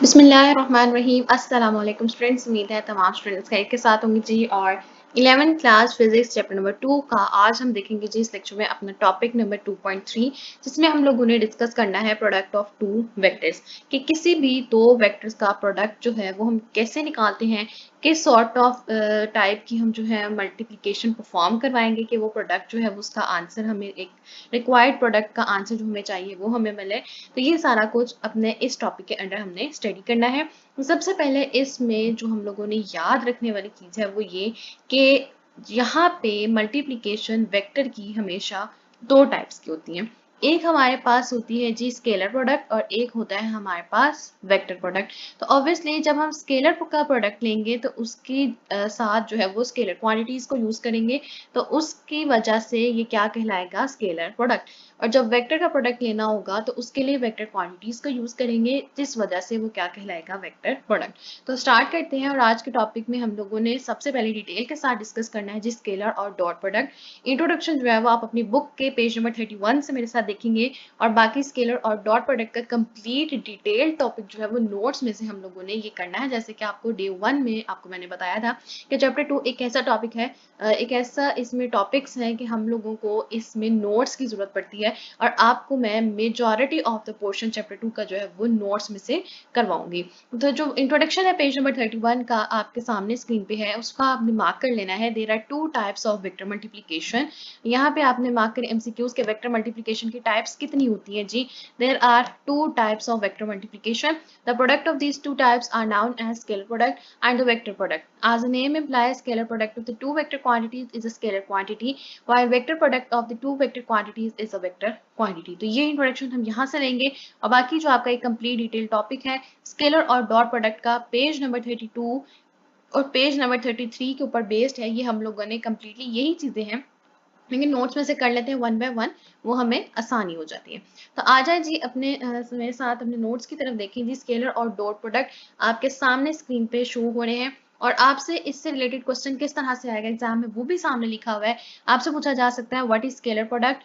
बिस्मिल्लाहिर्रहमानिर्रहीम अस्सलाम वालेकुम स्टूडेंट्स। उम्मीद है तमाम स्टूडेंट्स खैर के साथ होंगे जी। और 11th class physics chapter number 2 का आज हम देखेंगे जी इस लेक्चर में अपना टॉपिक नंबर 2.3, जिसमें हम लोगों ने डिस्कस करना है प्रोडक्ट ऑफ टू वेक्टर्स कि किसी भी दो वेक्टर्स का प्रोडक्ट जो है वो हम कैसे निकालते हैं, किस सॉर्ट ऑफ टाइप की हम जो है मल्टीप्लिकेशन परफॉर्म करवाएंगे कि वो प्रोडक्ट जो है वो उसका आंसर हमें एक रिक्वायर्ड प्रोडक्ट का आंसर जो हमें चाहिए वो हमें मिले। तो ये सारा कुछ अपने इस टॉपिक के अंडर हमने स्टडी करना है। सबसे पहले इसमें जो हम लोगों ने याद रखने वाली चीज़ है वो ये कि यहाँ पे मल्टीप्लिकेशन वेक्टर की हमेशा दो टाइप्स की होती हैं। एक हमारे पास होती है जी स्केलर प्रोडक्ट और एक होता है हमारे पास वेक्टर प्रोडक्ट। तो ऑब्वियसली जब हम स्केलर का प्रोडक्ट लेंगे तो उसकी साथ जो है वो स्केलर क्वांटिटीज को यूज करेंगे, तो उसकी वजह से ये क्या कहलाएगा स्केलर प्रोडक्ट। और जब वेक्टर का प्रोडक्ट लेना होगा तो उसके लिए वेक्टर क्वांटिटीज का यूज करेंगे, जिस वजह से वो क्या कहलाएगा वेक्टर प्रोडक्ट। तो स्टार्ट करते हैं। और आज के टॉपिक में हम लोगों ने सबसे पहले डिटेल के साथ डिस्कस करना है जी स्केलर और डॉट प्रोडक्ट। इंट्रोडक्शन जो है वो आप अपनी बुक के पेज नंबर 31 से मेरे साथ देखेंगे, और बाकी स्केलर और डॉट प्रोडक्ट का कंप्लीट डिटेल टॉपिक जो है वो नोट्स में से हम लोगों ने ये करना है। जैसे कि आपको डे 1 में आपको मैंने बताया था कि चैप्टर 2 एक ऐसा टॉपिक है, एक ऐसा इसमें टॉपिक्स हैं कि हम लोगों को इसमें नोट्स की जरूरत पड़ती है, और आपको मैं majority of the portion chapter 2 का जो है वो नोट्स में से करवाऊंगी। तो जो इंट्रोडक्शन है पेज नंबर 31 का आपके सामने स्क्रीन पे है, उसका आपने मार्क कर लेना है। There are two types of vector multiplication. यहाँ पे आपने मार्क कर एमसीक्यूज के वेक्टर मल्टीप्लिकेशन की टाइप्स कितनी होती है जी। There are two types of vector multiplication. The product of these two types are known as scalar product and the vector product. As the name implies, scalar product of the two vector quantities is a scalar quantity, while vector product of the two vector quantities is a vector quantity. तो ये introduction हम यहाँ से लेंगे, और बाकी जो आपका एक कंप्लीट डिटेल टॉपिक है स्केलर और डॉट प्रोडक्ट का पेज नंबर 32 और पेज नंबर 33 के ऊपर बेस्ड है। ये हम लोगों ने कंप्लीटली यही चीजें हैं, लेकिन नोट्स में से कर लेते हैं वन बाय वन, वो हमें आसानी हो जाती है। तो आ जाए जी अपने मेरे साथ अपने नोट्स की तरफ देखें जी। स्केलर और डॉट प्रोडक्ट आपके सामने स्क्रीन पे शो हो रहे हैं, और आपसे इससे रिलेटेड क्वेश्चन किस तरह से आएगा एग्जाम में वो भी सामने लिखा हुआ है। आपसे पूछा जा सकता है what is scalar product,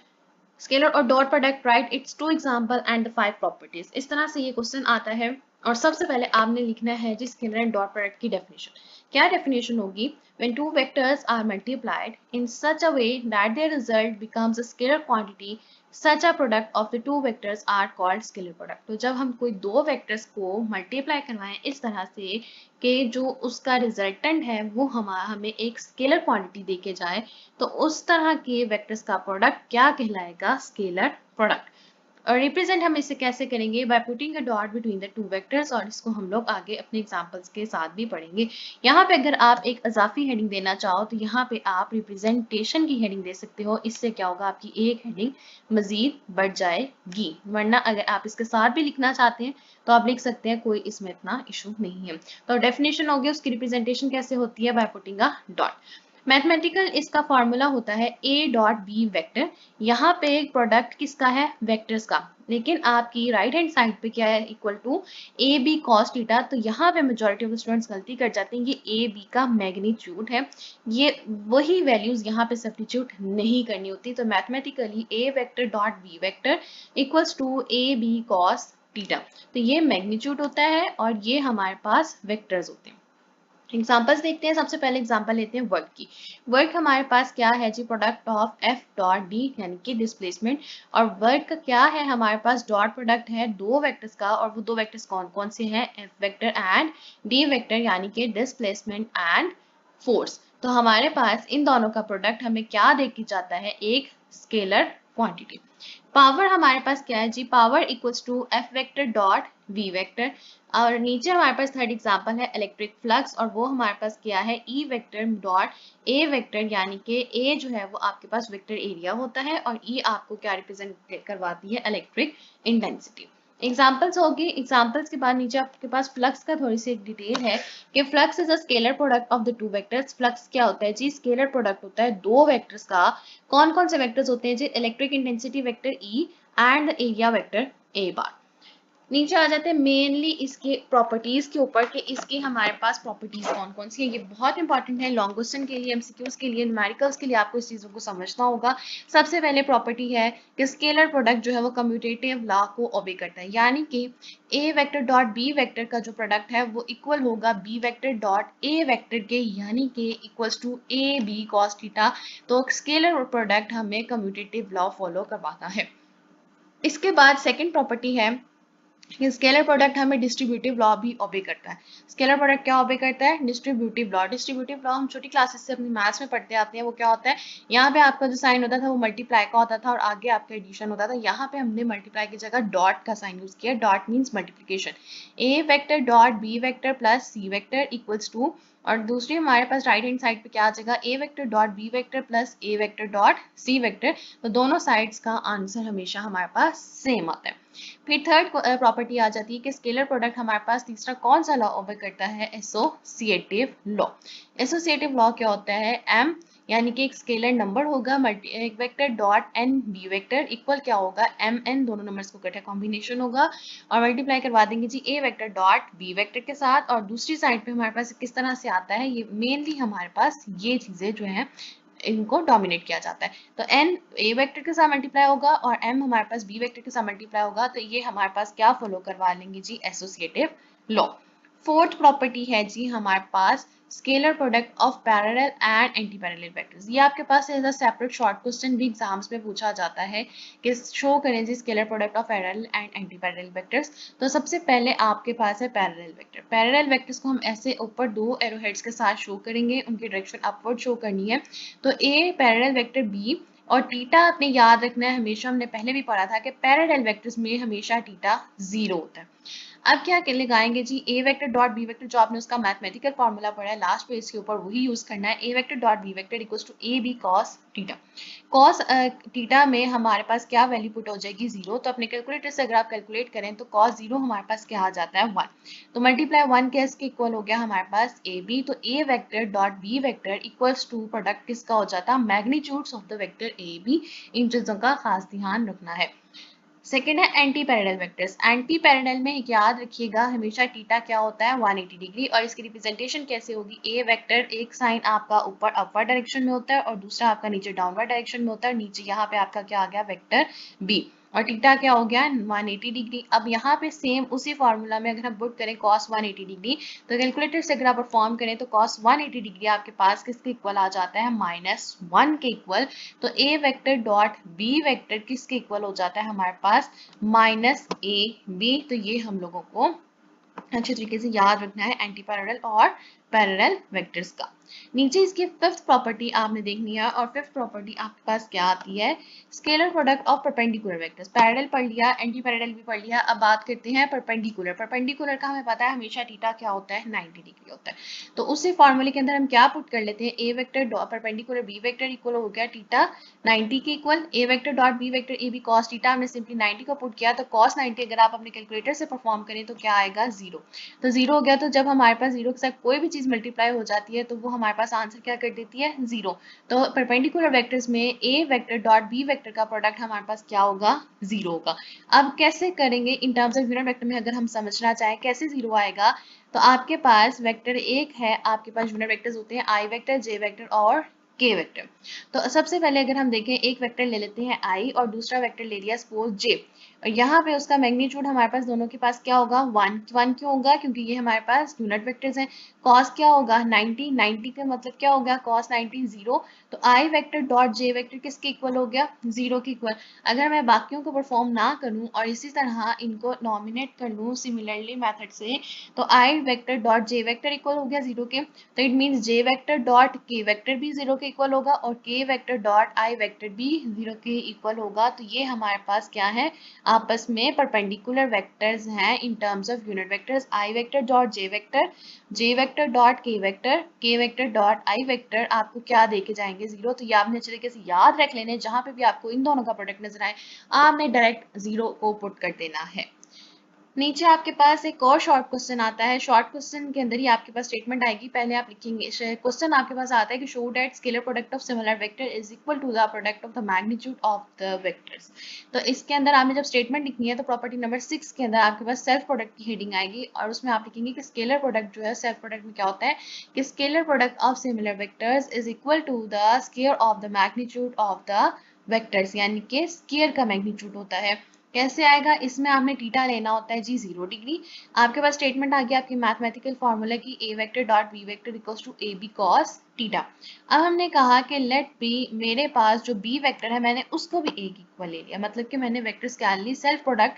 scalar और dot product, right it's two example and the five properties. इस तरह से ये क्वेश्चन आता है। और सबसे पहले आपने लिखना है जी स्केलर एंड डॉट प्रोडक्ट की डेफिनेशन। क्या डेफिनेशन होगी? when two vectors are multiplied in such a way that their result becomes a scalar quantity, such a product of the two vectors are called scalar product. तो जब हम कोई दो vectors को multiply करवाएं इस तरह से कि जो उसका रिजल्टेंट है वो हमें एक स्केलर क्वांटिटी देके जाए, तो उस तरह के वेक्टर्स का प्रोडक्ट क्या कहलाएगा? Scalar product. और रिप्रेजेंट हम इसे कैसे करेंगे? By putting a dot between the two vectors, और इसको हम लोग आगे अपने एग्जांपल्स के साथ भी पढ़ेंगे। यहाँ पे अगर आप एक इजाफी हेडिंग देना चाहो तो यहाँ पे आप रिप्रेजेंटेशन की हेडिंग दे सकते हो। इससे क्या होगा? आपकी एक हेडिंग मजीद बढ़ जाएगी। वरना अगर आप इसके साथ भी लिखना चाहते हैं तो आप लिख सकते हैं, कोई इसमें इतना इशू नहीं है। तो डेफिनेशन होगी, उसकी रिप्रेजेंटेशन कैसे होती है? By putting a dot. Mathematical इसका फॉर्मूला होता है ए डॉट बी वेक्टर। यहाँ पे प्रोडक्ट किसका है? वेक्टर्स का। लेकिन आपकी राइट हैंड साइड पे क्या है? Equal to A B cos theta. तो यहाँ पे मेजॉरिटी ऑफ स्टूडेंट्स गलती कर जाते हैं, ये ए बी का मैग्नीट्यूड है। ये वही वैल्यूज यहाँ पे सब्स्टिट्यूट नहीं करनी होती। तो mathematically A vector dot B vector equals to A B cos theta. तो ये मैग्नीट्यूड होता है और ये हमारे पास वेक्टर्स होते हैं। एग्जाम्पल्स देखते हैं। सबसे पहले एग्जाम्पल लेते हैं वर्क की। वर्क हमारे पास क्या है जी? Product of F dot D यानी कि डिस्प्लेसमेंट। और वर्क का क्या है? हमारे पास डॉट प्रोडक्ट है दो वेक्टर्स का, और वो दो वेक्टर्स कौन कौन से हैं? F vector and D vector, यानी कि डिस्प्लेसमेंट एंड फोर्स। तो हमारे पास इन दोनों का प्रोडक्ट हमें क्या दे के जाता है? एक स्केलर क्वांटिटी। पावर हमारे पास क्या है जी? Power equals to F vector dot V vector. और नीचे हमारे पास थर्ड एग्जांपल है इलेक्ट्रिक फ्लक्स, और वो हमारे पास क्या है? E vector dot A vector, यानी कि ए जो है वो आपके पास वेक्टर एरिया होता है, और ई आपको क्या रिप्रेजेंट करवाती है? Electric intensity. एग्जाम्पल्स होगी। एग्जाम्पल्स के बाद नीचे आपके पास फ्लक्स का थोड़ी सी एक डिटेल है कि flux is a scalar product of the two vectors. Flux क्या होता है जी? स्केलर प्रोडक्ट होता है दो वेक्टर्स का। कौन कौन से वेक्टर्स होते हैं जी? Electric intensity vector E and area vector A bar. नीचे आ जाते हैं मेनली इसके प्रॉपर्टीज के ऊपर कि इसकी हमारे पास प्रॉपर्टीज कौन कौन सी है। ये बहुत इंपॉर्टेंट है लॉन्ग क्वेश्चन के लिए, एमसीक्यूज के लिए, न्यूमेरिकल्स के लिए, आपको इस चीज़ों को समझना होगा। सबसे पहले प्रॉपर्टी है कि स्केलर प्रोडक्ट जो है वो कम्यूटेटिव लॉ को ओबे करता है, यानी कि A vector dot B vector का जो प्रोडक्ट है वो इक्वल होगा B vector dot A vector के, यानी कि equals to A B cos theta. तो स्केलर प्रोडक्ट हमें कम्यूटेटिव लॉ फॉलो करवाता है। इसके बाद सेकेंड प्रॉपर्टी है स्केलर प्रोडक्ट हमें डिस्ट्रीब्यूटिव लॉ भी ओबे करता है। स्केलर प्रोडक्ट क्या ओबे करता है? Distributive law. डिस्ट्रीब्यूटिव लॉ हम छोटी क्लासेस से अपनी मैथ्स में पढ़ते आते हैं। वो क्या होता है, यहाँ पे आपका जो साइन होता था वो मल्टीप्लाई का होता था और आगे आपका एडिशन होता था। यहाँ पे हमने मल्टीप्लाई की जगह डॉट का साइन यूज किया। Dot means multiplication. A vector dot B vector plus C vector equals to, और दूसरी हमारे पास राइट हैंड साइड पे क्या आ जाएगा, A vector dot B vector plus A vector dot C vector. तो दोनों साइड्स का आंसर हमेशा हमारे पास सेम आता है। फिर थर्ड प्रॉपर्टी आ जाती है कि स्केलर प्रोडक्ट हमारे पास तीसरा कौन सा लॉ ओबे करता है, एसोसिएटिव लॉ। एसोसिएटिव लॉ क्या होता है, एम यानी कि एक स्केलर नंबर होगा एक vector dot N B vector equal क्या होगा, एम एन, दोनों नंबर्स को इकट्ठा कॉम्बिनेशन होगा और मल्टीप्लाई करवा देंगे जी A vector dot B vector के साथ। और दूसरी साइड पे हमारे पास किस तरह से आता है, ये मेनली हमारे पास ये चीजें जो है इनको डोमिनेट किया जाता है। तो n a वेक्टर के साथ मल्टीप्लाई होगा और m हमारे पास b वेक्टर के साथ मल्टीप्लाई होगा। तो ये हमारे पास क्या फॉलो करवा लेंगे जी, एसोसिएटिव लॉ। फोर्थ प्रॉपर्टी है जी हमारे पास scalar product of parallel and anti parallel vectors. ये आपके पास as a separate short question भी एग्जाम्स में पूछा जाता है कि शो करें जी scalar product of parallel and anti parallel vectors. तो सबसे पहले आपके पास है पैरेलल वेक्टर। पैरेलल वेक्टर्स को हम ऐसे ऊपर दो एरो हेड्स के साथ शो करेंगे, उनकी डायरेक्शन अपवर्ड शो करनी है। तो ए पैरेलल वेक्टर बी और टीटा आपने याद रखना है, हमेशा हमने पहले भी पढ़ा था कि पैरेलल वेक्टर्स में हमेशा टीटा 0 होता है। अब क्या लगाएंगे जी, A vector dot B vector, जो आपने उसका मैथमेटिकल फॉर्मूला पढ़ा है लास्ट पेज के ऊपर वही यूज करना है। A vector dot B vector equals to A B cos theta. Cos theta में हमारे पास क्या वैल्यू पुट हो जाएगी, 0। तो अपने कैलकुलेटर से अगर आप कैलकुलेट करें तो कॉस 0 हमारे पास क्या आ जाता है, 1। तो मल्टीप्लाई 1 के इसके इक्वल हो गया हमारे पास ए बी। तो A vector dot B vector equals to product किसका हो जाता है, magnitudes of the vector A B. इन चीजों का खास ध्यान रखना है। सेकेंड है anti parallel vectors. Anti parallel में याद रखिएगा हमेशा थीटा क्या होता है, 180 डिग्री। और इसकी रिप्रेजेंटेशन कैसे होगी, ए वेक्टर एक साइन आपका ऊपर अपवर्ड डायरेक्शन में होता है और दूसरा आपका नीचे डाउनवर्ड डायरेक्शन में होता है। नीचे यहाँ पे आपका क्या आ गया, वेक्टर बी। और थीटा क्या हो गया, 180 डिग्री। अब यहाँ पे सेम उसी फॉर्मूला में अगर हम पुट करें cos 180 डिग्री, तो कैलकुलेटर से अगर आप परफॉर्म करें तो cos 180 डिग्री आपके पास किसके इक्वल आ जाता है, -1 के इक्वल। तो A vector dot B vector किसके इक्वल हो जाता है हमारे पास, -ab। तो ये हम लोगों को अच्छे तरीके से याद रखना है एंटी पैरेलल और पैरेलल वेक्टर्स का। नीचे इसकी फिफ्थ प्रॉपर्टी आपने देखनी है और फिफ्थ प्रॉपर्टी आपके पास क्या आती है, scalar product of perpendicular vectors. Parallel पढ़ लिया, एंटी पैरेलल भी पढ़ लिया, अब बात करते हैं परपेंडिकुलर। परपेंडिकुलर का हमें पता है हमेशा थीटा क्या होता है, 90 डिग्री होता है। तो उसी फॉर्मूले के अंदर हम क्या पुट कर लेते हैं, A vector dot perpendicular B vector equal हो गया थीटा 90 के equal. A vector dot B vector A B cos theta, हमने सिंपली 90 को पुट किया तो cos 90 अगर आप अपने कैलकुलेटर से परफॉर्म करें तो क्या आएगा, 0। तो 0 हो गया। तो जब हमारे पास 0 के साथ कोई भी चीज मल्टीप्लाई हो जाती है तो वो हमारे पास आंसर क्या कर देती है, 0। तो परपेंडिकुलर वेक्टर्स में ए वेक्टर डॉट बी वेक्टर का प्रोडक्ट हमारे पास क्या होगा, 0 होगा। अब कैसे करेंगे in terms of unit vector में, अगर हम समझना चाहें कैसे 0 आएगा, तो आपके पास वेक्टर एक है, आपके पास यूनिट वेक्टर्स होते हैं आई वेक्टर, जे वेक्टर और के वेक्टर। तो सबसे पहले अगर हम देखें, एक वेक्टर ले लेते हैं आई और दूसरा वेक्टर ले लिया सपोज जे, और यहाँ पे उसका मैग्नीट्यूड हमारे पास दोनों के पास क्या होगा, 1 क्यों होगा, क्योंकि ये हमारे पास यूनिट वेक्टर्स हैं। कॉस क्या होगा, 90 का मतलब क्या होगा, कॉस 90 0। तो I vector dot J vector किसके इक्वल हो गया, 0 के इक्वल। अगर मैं बाकियों को परफॉर्म ना करूं और इसी तरह इनको नॉमिनेट कर लूं सिमिलरली मेथड से, तो I vector dot J vector equal हो गया 0 के। तो it means J vector dot K vector भी 0 के इक्वल होगा और के वेक्टर डॉट आई वेक्टर भी 0 के इक्वल होगा। तो ये हमारे पास क्या है, आपस में परपेंडिकुलर वेक्टर्स हैं in terms of unit vectors. I vector dot J vector dot K vector dot I vector आपको क्या देके जाएंगे, 0। तो ये आपने अच्छे तरीके से याद रख लेने, जहां पे भी आपको इन दोनों का प्रोडक्ट नजर आए आपने डायरेक्ट 0 को पुट कर देना है। नीचे आपके पास एक और शॉर्ट क्वेश्चन आता है। शॉर्ट क्वेश्चन के अंदर ही आपके पास स्टेटमेंट आएगी। पहले आप लिखेंगे, क्वेश्चन आपके पास आता है कि show that scalar product of similar vector is equal to the product of the magnitude of the vectors. तो इसके अंदर आपने जब स्टेटमेंट लिखनी है तो प्रॉपर्टी नंबर 6 के अंदर आपके पास सेल्फ प्रोडक्ट की हेडिंग आएगी और उसमें आप लिखेंगे कि स्केलर प्रोडक्ट जो है, सेल्फ प्रोडक्ट में क्या होता है कि scalar product of similar vectors is equal to the square of the magnitude of the vectors, यानी कि स्केयर का मैग्नीट्यूड होता है। कैसे आएगा, इसमें आपने थीटा लेना होता है जी 0 डिग्री। आपके पास स्टेटमेंट आ गया आपकी मैथमेटिकल फॉर्मूला की A vector dot B vector equals to A B cos theta. अब हमने कहा कि लेट बी, मेरे पास जो बी वेक्टर है मैंने उसको भी ए की इक्वल ले लिया, मतलब कि मैंने वेक्टर्स क्या ली, सेल्फ प्रोडक्ट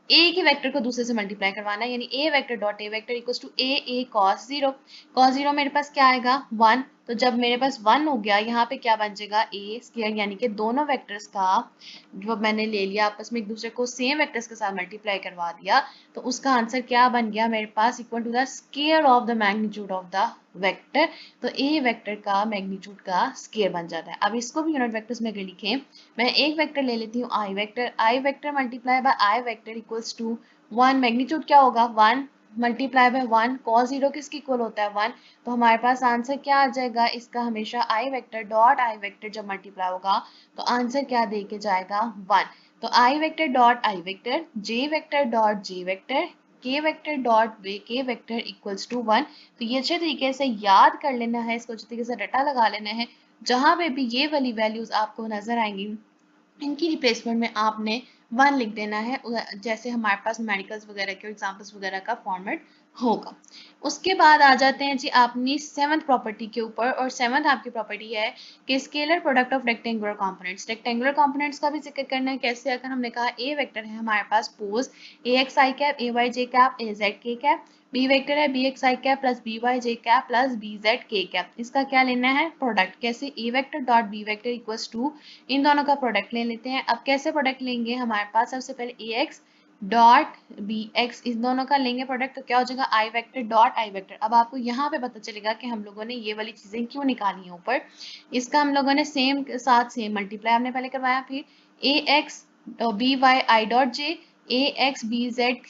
ए के वेक्टर को दूसरे से मल्टीप्लाई करवाना है, यानी A vector dot A vector equals to A cos 0। Cos 0 मेरे पास क्या आएगा 1। तो जब मेरे पास 1 हो गया, यहाँ पे क्या बन जाएगा ए स्क्वायर, यानी कि दोनों वेक्टर्स का जो मैंने ले लिया आपस में एक दूसरे को सेम वेक्टर्स के साथ मल्टीप्लाई करवा दिया, तो उसका आंसर क्या बन गया मेरे पास, equal to the square of the magnitude of the vector. तो ए वेक्टर का मैग्नीट्यूड का स्क्वायर बन जाता है। अब इसको भी यूनिट वेक्टर्स में लिखें, मैं एक वेक्टर ले लेती हूँ I vector multiply by I vector equals to 1। Magnitude क्या होगा 1 मल्टीप्लाई बाय 1। कॉस 0 किसकी इक्वल होता है 1। तो हमारे पास आंसर क्या आ जाएगा इसका, हमेशा I vector dot I vector जब मल्टीप्लाई होगा तो आंसर क्या दे के जाएगा 1। तो I vector dot I vector, J vector dot J vector, K vector dot K vector equals to 1। तो ये अच्छे तरीके से याद कर लेना है, इसको अच्छे तरीके से रटा लगा लेना है। जहां पे भी ये वाली वैल्यूज आपको नजर आएंगी इनकी रिप्लेसमेंट में आपने 1 लिख देना है, जैसे हमारे पास न्यूमेरिकल्स वगैरह के एग्जांपल्स वगैरह का फॉर्मेट होगा। उसके बाद आ जाते हैं जी अपनी सेवंथ प्रॉपर्टी के ऊपर, और सेवंथ आपकी प्रॉपर्टी है कि scalar product of rectangular components. Rectangular components का भी जिक्र करना है। कैसे, अगर हमने कहा ए वेक्टर है हमारे पास, पोज A X I cap, A Y J cap, A Z K cap. B vector है B X I cap plus B Y J cap plus B Z K cap. इसका क्या लेना है, प्रोडक्ट। कैसे, A vector dot B vector equals to, इन दोनों का product ले लेते हैं। अब कैसे प्रोडक्ट लेंगे, हमारे पास सबसे पहले ए एक्स डॉट बी एक्स, इस दोनों का लेंगे प्रोडक्ट, तो क्या हो जाएगा आई वेक्टर डॉट आई वेक्टर। अब आपको यहाँ पे पता चलेगा कि हम लोगों ने ये वाली चीजें क्यों निकाली है ऊपर। इसका हम लोगों ने सेम के साथ सेम मल्टीप्लाई हमने पहले करवाया, फिर A X B Y I dot J, A X B Z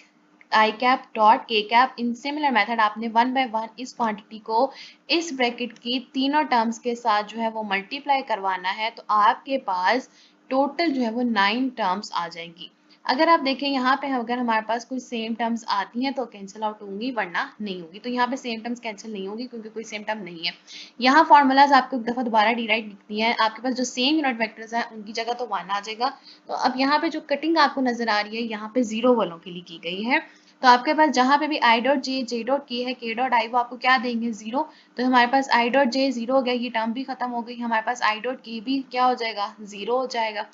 I cap dot K cap. इन सिमिलर मेथड आपने 1 बाय 1 इस क्वांटिटी को इस ब्रैकेट की तीनों टर्म्स के साथ जो है वो मल्टीप्लाई करवाना है, तो आपके पास टोटल जो है वो 9 टर्म्स आ जाएंगी। अगर आप देखें यहाँ पे, अगर हमारे पास कोई सेम टर्म्स आती हैं तो कैंसिल आउट होंगी, वरना नहीं होगी। तो यहाँ पे सेम टर्म्स कैंसिल नहीं होगी क्योंकि कोई सेम टर्म नहीं है। यहाँ फॉर्मूलाज आपको एक दफा दोबारा डिराइट लिखती है, आपके पास जो सेम यूनिट वेक्टर्स हैं उनकी जगह तो 1 आ जाएगा। तो अब यहाँ पे जो कटिंग आपको नजर आ रही है यहाँ पे 0 वालों के लिए की गई है। तो आपके पास जहां पे भी आई डॉट जे, जे डॉट के है, के डॉट आई, वो आपको क्या देंगे 0। तो हमारे पास आई डॉट जे 0 हो गया, ये टर्म भी खत्म हो गई। हमारे पास आई डॉट के भी क्या हो जाएगा 0 हो जाएगा।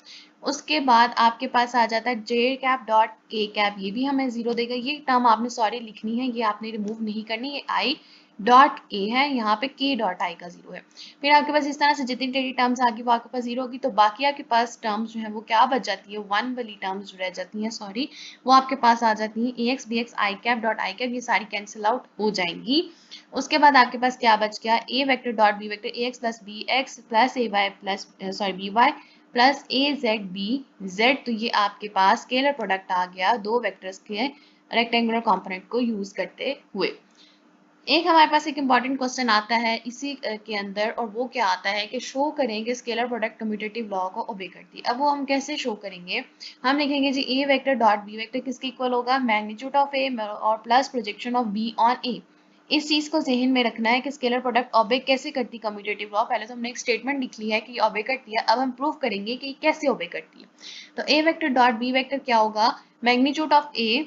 उसके बाद आपके पास आ जाता है जे कैप डॉट के कैप, ये भी हमें 0 देगा। ये टर्म आपने सॉरी लिखनी है, ये आपने रिमूव नहीं करनी, ये आई डॉट के है, यहाँ पे के डॉट आई का 0 है। फिर आपके पास इस तरह से जितनी टेढ़ी टर्म्स आगे वो आपके पास 0 होगी, तो बाकी आपके पास टर्म्स जो है वो क्या बच जाती है, 1 वाली टर्म्स जो रह जाती हैं, सॉरी, वो आपके पास आ जाती है A X B X I cap dot I cap, ये सारी कैंसिल आउट हो जाएंगी। उसके बाद आपके पास क्या बच गया, A vector dot B vector, A X plus B X plus A Y plus sorry B Y plus A Z B Z. तो ये आपके पास स्केलर प्रोडक्ट आ गया दो वेक्टर्स के रेक्टेंगुलर कंपोनेंट को यूज करते हुए। एक हमारे पास एक इंपॉर्टेंट क्वेश्चन आता है इसी के अंदर, और वो क्या आता है कि शो करें कि स्केलर प्रोडक्ट कम्यूटेटिव लॉ को ओबे करती है। अब वो हम कैसे शो करेंगे, हम लिखेंगे जी A vector dot B vector किसके इक्वल होगा, मैग्नीट्यूड ऑफ ए और plus projection of B on A. इस चीज को जहन में रखना है कि स्केलर प्रोडक्ट ओबे कैसे करती कम्यूटेटिव लॉ। पहले तो हमने एक स्टेटमेंट लिख लिया है कि ओबे करती है, अब हम प्रूव करेंगे कि कैसे ओबे करती है। तो A vector dot B vector क्या होगा, मैग्नीट्यूड ऑफ ए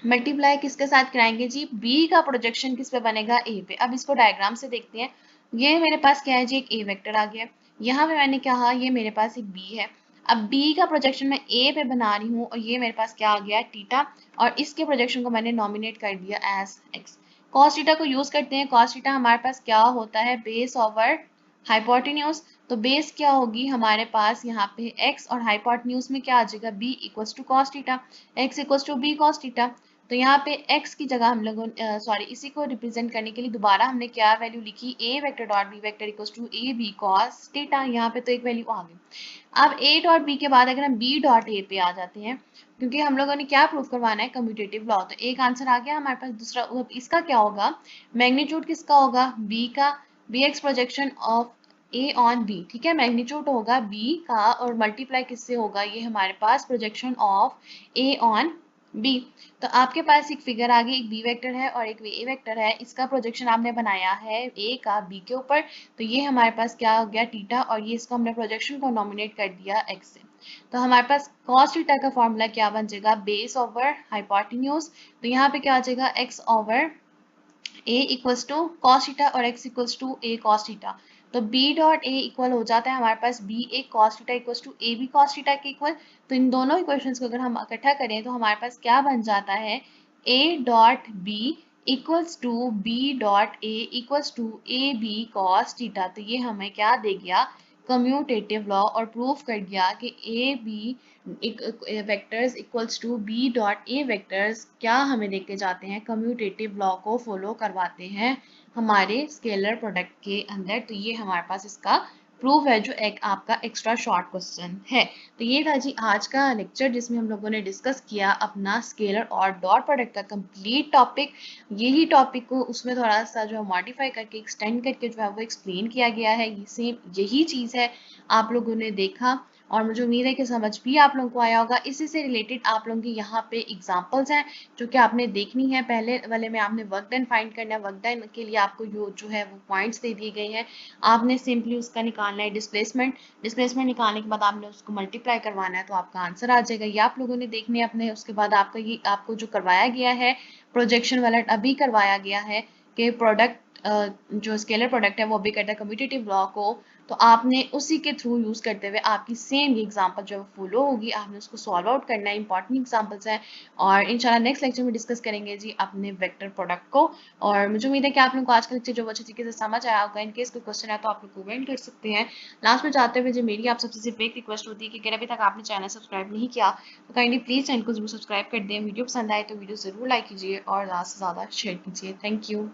मल्टीप्लाई किसके साथ कराएंगे जी, बी का प्रोजेक्शन किस पे बनेगा, ए पे। अब इसको डायग्राम से देखते हैं। ये मेरे पास क्या है जी, एक ए वेक्टर आ गया, यहाँ पे मैंने कहा ये मेरे पास एक बी है। अब बी का प्रोजेक्शन मैं ए पे बना रही हूँ, और ये मेरे पास क्या आ गया थीटा, और इसके प्रोजेक्शन को मैंने नॉमिनेट कर दिया एज एक्स। कॉस थीटा को यूज करते हैं। कॉस थीटा हमारे पास क्या होता है, बेस ओवर हाइपोटेन्यूज। तो बेस क्या होगी हमारे पास यहाँ पे x, और हाइपोटेन्यूज में क्या आ जाएगा b equals to cos theta, x equals to b cos theta. तो यहाँ पे x की जगह हम लोगों सॉरी इसी को रिप्रेजेंट करने के लिए दोबारा हमने क्या वैल्यू लिखी, a vector dot b vector equals to a b cos theta. यहाँ पे तो एक वैल्यू आ गई। अब a डॉट b के बाद अगर हम b डॉट a पे आ जाते हैं, क्योंकि हम लोगों ने क्या प्रूव करवाना है, कम्यूटेटिव लॉ। तो एक आंसर आ गया हमारे पास। दूसरा अब इसका क्या होगा, मैग्नीट्यूड किसका होगा, बी का, B X projection of A on B, ठीक है, मैग्नीट्यूड होगा बी का और मल्टीप्लाई किससे होगा, ये हमारे पास projection of A on B. तो आपके पास एक फिगर आ गई, एक बी वेक्टर है और एक ए वेक्टर है, इसका प्रोजेक्शन आपने बनाया है ए का बी के ऊपर, तो ये हमारे पास क्या हो गया, थीटा, और ये इसको हमने प्रोजेक्शन को नॉमिनेट कर दिया एक्स से। तो हमारे पास cos थीटा का फॉर्मूला क्या बन जाएगा, बेस ओवर हाइपोटेन्यूज। तो यहाँ पे क्या आ जाएगा, x over a equals to cos theta और x equals to a cos theta. तो b डॉट a इक्वल हो जाता है हमारे पास b a cos theta equals to a b cos theta के इक्वल। तो इन दोनों इक्वेशंस को अगर हम इकट्ठा करें तो हमारे पास क्या बन जाता है, a dot b equals to b dot a equals to a b cos theta. तो ये हमें क्या दे गया, कम्यूटेटिव लॉ, और प्रूफ कर दिया कि A B vectors equals to B dot A vectors क्या हमें लेके जाते हैं, कम्यूटेटिव लॉ को फॉलो करवाते हैं हमारे स्केलर प्रोडक्ट के अंदर। तो ये हमारे पास इसका प्रूफ है, जो एक आपका एक्स्ट्रा शॉर्ट क्वेश्चन है। तो ये था जी आज का लेक्चर, जिसमें हम लोगों ने डिस्कस किया अपना स्केलर और डॉट प्रोडक्ट का कंप्लीट टॉपिक। यही टॉपिक को उसमें थोड़ा सा जो है मॉडिफाई करके एक्सटेंड करके जो है वो एक्सप्लेन किया गया है। ये सेम यही चीज़ है, आप लोगों ने देखा और मुझे उम्मीद है कि समझ भी आप लोगों को आया होगा। इसी से रिलेटेड आप लोगों की यहाँ पे एग्जांपल्स हैं जो कि आपने देखनी है। पहले वाले में आपने वर्क डन फाइंड करना है, वर्क डन के लिए आपको जो है वो पॉइंट्स दे दिए गए हैं, आपने सिंपली उसका निकालना है डिस्प्लेसमेंट। डिस्प्लेसमेंट निकालने के बाद आपने उसको मल्टीप्लाई करवाना है, तो आपका आंसर आ जाएगा। ये आप लोगों ने देखने हैं अपने। उसके बाद आपका ये आपको जो करवाया गया है प्रोजेक्शन वाला, अभी करवाया गया है कि प्रोडक्ट जो स्केलर प्रोडक्ट है वो भी करता है कम्यूटेटिव लॉ को। तो आपने उसी के थ्रू यूज करते हुए आपकी सेम ये एग्जांपल जो फॉलो होगी, आपने उसको सॉल्व आउट करना है। इंपॉर्टेंट एग्जांपल्स हैं और इंशाल्लाह नेक्स्ट लेक्चर में डिस्कस करेंगे जी अपने वेक्टर प्रोडक्ट को। और मुझे उम्मीद है कि आप लोगों को आज का लेक्चर जो अच्छी तरीके से समझ आया होगा। इन केस कोई क्वेश्चन है तो आप लोग कमेंट कर सकते हैं। लास्ट में जाते हुए जो मेरी आप सबसे सिर्फ एक रिक्वेस्ट होती है कि अगर अभी तक आपने चैनल सब्सक्राइब नहीं किया तो काइंडली प्लीज चैनल को जरूर सब्सक्राइब कर दें। वीडियो पसंद आए तो वीडियो जरूर लाइक कीजिए और ज़्यादा से ज़्यादा शेयर कीजिए। Thank you.